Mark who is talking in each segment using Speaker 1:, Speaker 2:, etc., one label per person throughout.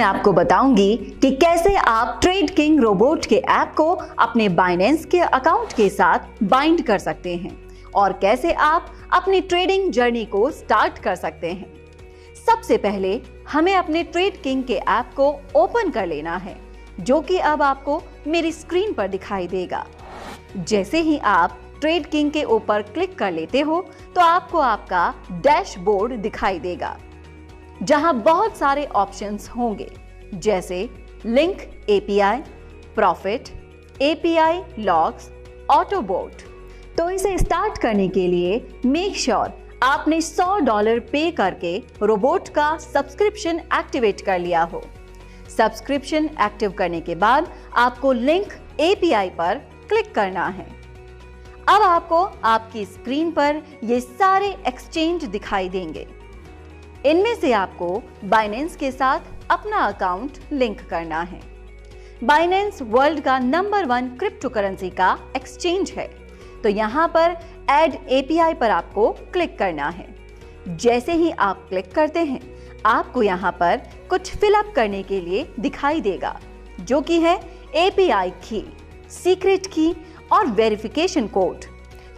Speaker 1: आपको बताऊंगी कि कैसे आप ट्रेड किंग रोबोट के ऐप को अपने बाइनेंस के अकाउंट के साथ बाइंड कर सकते हैं और कैसे आप अपनी ट्रेडिंग जर्नी को स्टार्ट कर सकते हैं। सबसे पहले हमें अपने ट्रेड किंग के ऐप को ओपन कर लेना है, जो कि अब आपको मेरी स्क्रीन पर दिखाई देगा। जैसे ही आप ट्रेड किंग के ऊपर क्लिक कर लेते हो तो आपको आपका डैशबोर्ड दिखाई देगा, जहां बहुत सारे ऑप्शंस होंगे, जैसे link API, profit, API logs, auto boat. तो इसे स्टार्ट करने के लिए मेक श्योर आपने $100 पे करके रोबोट का सब्सक्रिप्शन एक्टिवेट कर लिया हो। सब्सक्रिप्शन एक्टिव करने के बाद आपको लिंक एपीआई पर क्लिक करना है। अब आपको आपकी स्क्रीन पर ये सारे एक्सचेंज दिखाई देंगे। इनमें से आपको बाइनेंस के साथ अपना अकाउंट लिंक करना है। बाइनेंस वर्ल्ड का नंबर 1 क्रिप्टो करेंसी का एक्सचेंज है, तो यहाँ पर ऐड एपीआई पर आपको क्लिक करना है। जैसे ही आप क्लिक करते हैं, आपको यहाँ पर कुछ फिलअप करने के लिए दिखाई देगा, जो कि है एपीआई की, सीक्रेट की और वेरिफिकेशन कोड।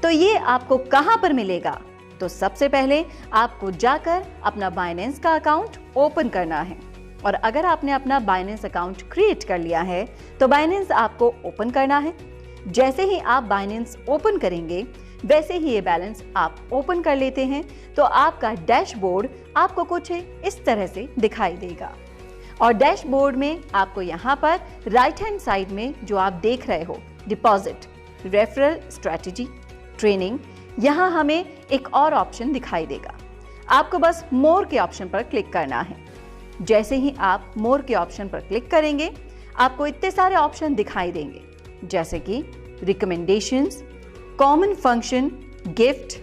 Speaker 1: तो ये आपको कहाँ पर मिलेगा? तो सबसे पहले आपको जाकर अपना बाइनेंस का अकाउंट ओपन करना है, और अगर आपने अपना बाइनेंस अकाउंट क्रिएट कर लिया है तो बाइनेंस आपको ओपन करना है। जैसे ही आप बाइनेंस ओपन करेंगे, वैसे ही ये बैलेंस आप ओपन कर लेते हैं तो आपका डैशबोर्ड आपको कुछ इस तरह से दिखाई देगा। और डैशबोर्ड में आपको यहाँ पर राइट हैंड साइड में जो आप देख रहे हो, डिपॉजिट, रेफरल स्ट्रैटेजी, ट्रेनिंग, यहाँ हमें एक और ऑप्शन दिखाई देगा। आपको बस मोर के ऑप्शन पर क्लिक करना है। जैसे ही आप मोर के ऑप्शन पर क्लिक करेंगे, आपको इतने सारे ऑप्शन दिखाई देंगे, जैसे कि रिकमेंडेशंस, कॉमन फंक्शन, गिफ्ट।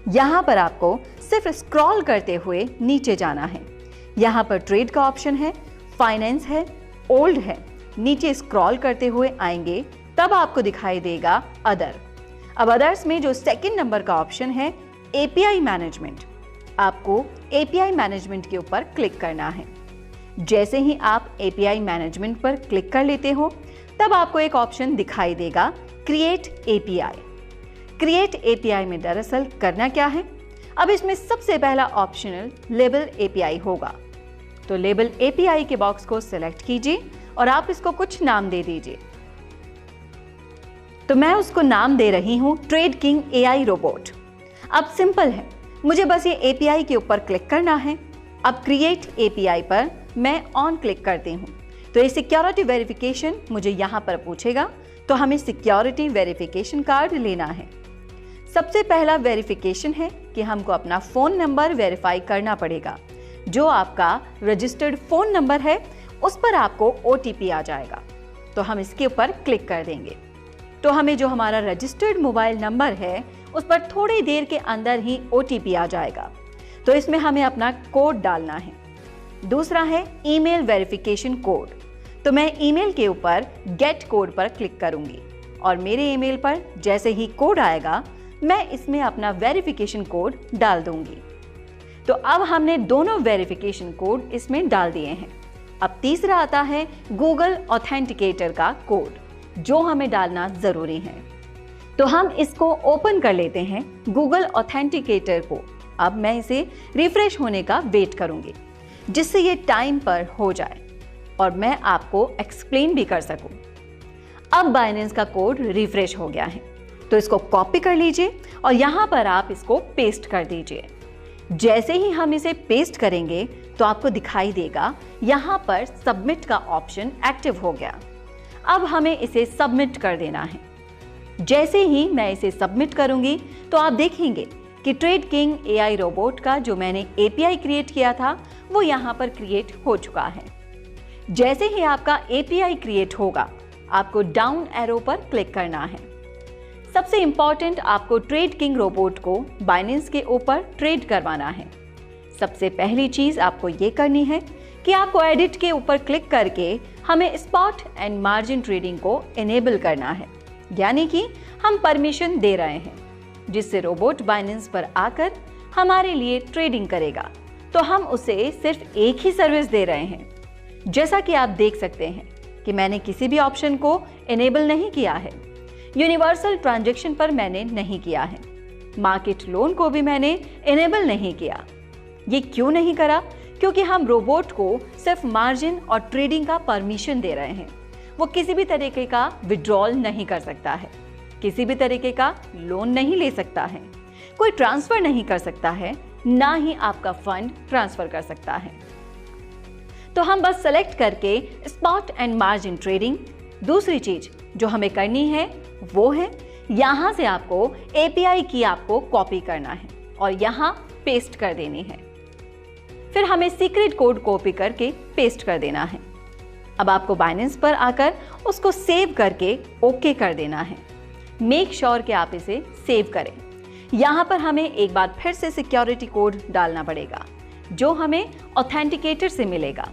Speaker 1: यहाँ पर आपको सिर्फ स्क्रॉल करते हुए नीचे जाना है। यहाँ पर ट्रेड का ऑप्शन है, फाइनेंस है, ओल्ड है। नीचे स्क्रॉल करते हुए आएंगे तब आपको दिखाई देगा अदर। अब अदर्स में जो सेकंड नंबर का ऑप्शन है, एपीआई मैनेजमेंट, आपको एपीआई मैनेजमेंट के ऊपर क्लिक करना है। जैसे ही आप एपीआई मैनेजमेंट पर क्लिक कर लेते हो, तब आपको एक ऑप्शन दिखाई देगा, क्रिएट एपीआई। क्रिएट एपीआई में दरअसल करना क्या है? अब इसमें सबसे पहला ऑप्शनल लेबल एपीआई होगा। तो लेबल एपीआई के बॉक्स को सिलेक्ट कीजिए और आप इसको कुछ नाम दे दीजिए। तो मैं उसको नाम दे रही हूं ट्रेड किंग एआई रोबोट। अब सिंपल है, मुझे बस ये एपीआई के ऊपर क्लिक करना है। अब क्रिएट एपीआई पर मैं ऑन क्लिक करती हूं, तो ये सिक्योरिटी वेरिफिकेशन मुझे यहां पर पूछेगा, तो हमें सिक्योरिटी वेरिफिकेशन कार्ड लेना है। सबसे पहला वेरिफिकेशन है कि हमको अपना फोन नंबर वेरीफाई करना पड़ेगा। जो आपका रजिस्टर्ड फोन नंबर है, उस पर आपको ओटीपी आ जाएगा, तो हम इसके ऊपर क्लिक कर देंगे। तो हमें जो हमारा रजिस्टर्ड मोबाइल नंबर है, उस पर थोड़ी देर के अंदर ही ओटीपी आ जाएगा, तो इसमें हमें अपना कोड डालना है। दूसरा है ईमेल वेरिफिकेशन कोड, तो मैं ईमेल के ऊपर गेट कोड पर क्लिक करूंगी और मेरे ईमेल पर जैसे ही कोड आएगा, मैं इसमें अपना वेरिफिकेशन कोड डाल दूंगी। तो अब हमने दोनों वेरिफिकेशन कोड इसमें डाल दिए हैं। अब तीसरा आता है गूगल ऑथेंटिकेटर का कोड, जो हमें डालना जरूरी है। तो हम इसको ओपन कर लेते हैं, गूगल ऑथेंटिकेटर को। अब मैं इसे रिफ्रेश होने का वेट करूंगी, जिससे ये टाइम पर हो जाए और मैं आपको एक्सप्लेन भी कर सकूं। अब बाइनेंस का कोड रिफ्रेश हो गया है, तो इसको कॉपी कर लीजिए और यहाँ पर आप इसको पेस्ट कर दीजिए। जैसे ही हम इसे पेस्ट करेंगे तो आपको दिखाई देगा यहाँ पर सबमिट का ऑप्शन एक्टिव हो गया। अब हमें इसे सबमिट कर देना है। जैसे ही मैं इसे सबमिट करूंगी तो आप देखेंगे कि ट्रेड किंग एआई रोबोट का जो मैंने एपीआई क्रिएट किया था, वो यहाँ पर क्रिएट हो चुका है। जैसे ही आपका एपीआई क्रिएट होगा, आपको डाउन एरो पर क्लिक करना है। सबसे इंपॉर्टेंट, आपको ट्रेड किंग रोबोट को बाइनेंस के ऊपर ट्रेड करवाना है। सबसे पहली चीज आपको ये करनी है कि आपको एडिट के ऊपर क्लिक करके हमें स्पॉट एंड मार्जिन ट्रेडिंग को इनेबल करना है, यानी कि हम परमिशन दे रहे हैं, जिससे रोबोट बाइनेंस पर आकर हमारे लिए ट्रेडिंग करेगा। तो हम उसे सिर्फ एक ही सर्विस दे रहे हैं। जैसा कि आप देख सकते हैं कि मैंने किसी भी ऑप्शन को इनेबल नहीं किया है। यूनिवर्सल ट्रांजैक्शन पर मैंने नहीं किया है। मार्केट लोन को भी मैंने इनेबल नहीं किया। ये क्यों नहीं करा? क्योंकि हम रोबोट को सिर्फ मार्जिन और ट्रेडिंग का परमिशन दे रहे हैं। वो किसी भी तरीके का विड्रॉल नहीं कर सकता है, किसी भी तरीके का लोन नहीं ले सकता है, कोई ट्रांसफर नहीं कर सकता है, ना ही आपका फंड ट्रांसफर कर सकता है। तो हम बस सेलेक्ट करके स्पॉट एंड मार्जिन ट्रेडिंग। दूसरी चीज जो हमें करनी है वो है यहां से आपको एपीआई की आपको कॉपी करना है और यहां पेस्ट कर देनी है। फिर हमें सीक्रेट कोड कॉपी करके पेस्ट कर देना है। अब आपको बाइनेंस पर आकर उसको सेव करके ओके कर देना है। मेक श्योर कि आप इसे सेव करें। यहां पर हमें एक बार फिर से सिक्योरिटी कोड डालना पड़ेगा जो हमें ऑथेंटिकेटर से मिलेगा।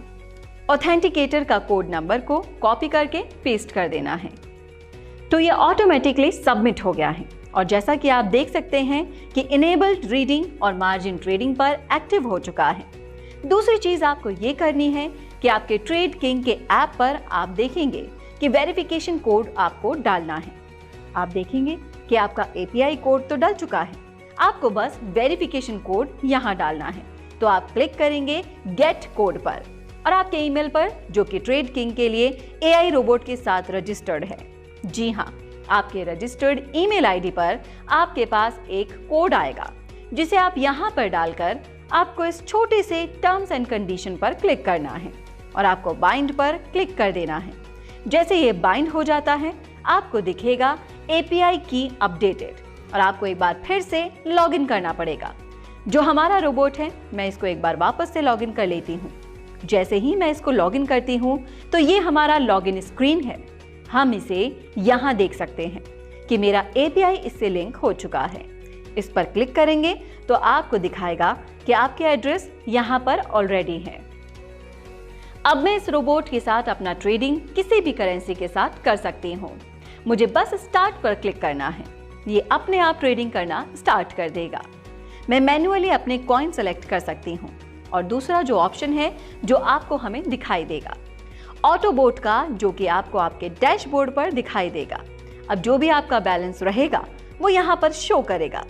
Speaker 1: ऑथेंटिकेटर का कोड नंबर को कॉपी करके पेस्ट कर देना है। तो ये ऑटोमेटिकली सबमिट हो गया है और जैसा कि आप देख सकते हैं कि इनेबल्ड रीडिंग और मार्जिन ट्रेडिंग पर एक्टिव हो चुका है। दूसरी चीज आपको ये करनी है कि आपके ट्रेड किंग के ऐप पर आप देखेंगे कि वेरिफिकेशन कोड आपको डालना है। आप देखेंगे कि आपका एपीआई कोड तो डल चुका है, आपको बस वेरिफिकेशन कोड यहां डालना है। तो आप क्लिक करेंगे गेट कोड पर और आपके ईमेल पर, जो कि ट्रेड किंग के लिए एआई रोबोट के साथ रजिस्टर्ड है। जी हाँ, आपके रजिस्टर्ड ईमेल आईडी पर आपके पास एक कोड आएगा जिसे आप यहां पर डालकर आपको इस छोटे से टर्म्स एंड कंडीशन पर क्लिक करना है और आपको बाइंड पर क्लिक कर देना है। जैसे ये बाइंड हो जाता है आपको दिखेगा एपीआई की अपडेटेड और आपको एक बार फिर से लॉगिन करना पड़ेगा। जो हमारा रोबोट है, मैं इसको एक बार वापस से लॉगिन कर लेती हूँ। जैसे ही मैं इसको लॉगिन करती हूँ तो ये हमारा लॉगिन स्क्रीन है। हम इसे यहाँ देख सकते हैं कि मेरा एपीआई इससे लिंक हो चुका है। इस पर क्लिक करेंगे तो आपको दिखाएगा कि आपके एड्रेस यहाँ पर ऑलरेडी है। अब मैं इस रोबोट के साथ अपना ट्रेडिंग किसी भी करेंसी के साथ कर सकती हूँ। मुझे बस स्टार्ट पर क्लिक करना है। ये अपने आप ट्रेडिंग करना स्टार्ट कर देगा। मैं मैन्युअली अपने कॉइन सेलेक्ट कर सकती हूँ और दूसरा जो ऑप्शन है जो आपको हमें दिखाई देगा ऑटोबोट का, जो कि आपको आपके डैशबोर्ड पर दिखाई देगा। अब जो भी आपका बैलेंस रहेगा वो यहाँ पर शो करेगा।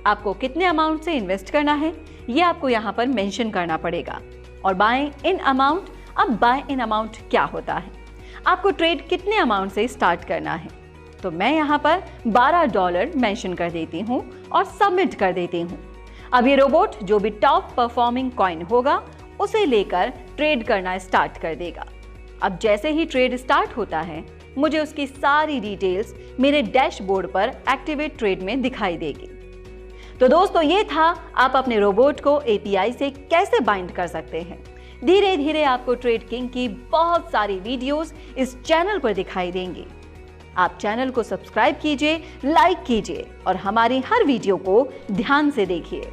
Speaker 1: आपको कितने अमाउंट से इन्वेस्ट करना है ये आपको यहाँ पर मेंशन करना पड़ेगा। और बाय इन अमाउंट, अब बाय इन अमाउंट क्या होता है? आपको ट्रेड कितने अमाउंट से स्टार्ट करना है? तो मैं यहाँ पर $12 मेंशन कर देती हूँ और सबमिट कर देती हूँ। अब ये रोबोट जो भी टॉप परफॉर्मिंग कॉइन होगा उसे लेकर ट्रेड करना स्टार्ट कर देगा। अब जैसे ही ट्रेड स्टार्ट होता है मुझे उसकी सारी डिटेल्स मेरे डैशबोर्ड पर एक्टिवेट ट्रेड में दिखाई देगी। तो दोस्तों, ये था आप अपने रोबोट को एपीआई से कैसे बाइंड कर सकते हैं। धीरे धीरे आपको ट्रेड किंग की बहुत सारी वीडियोस इस चैनल पर दिखाई देंगी। आप चैनल को सब्सक्राइब कीजिए, लाइक कीजिए और हमारी हर वीडियो को ध्यान से देखिए।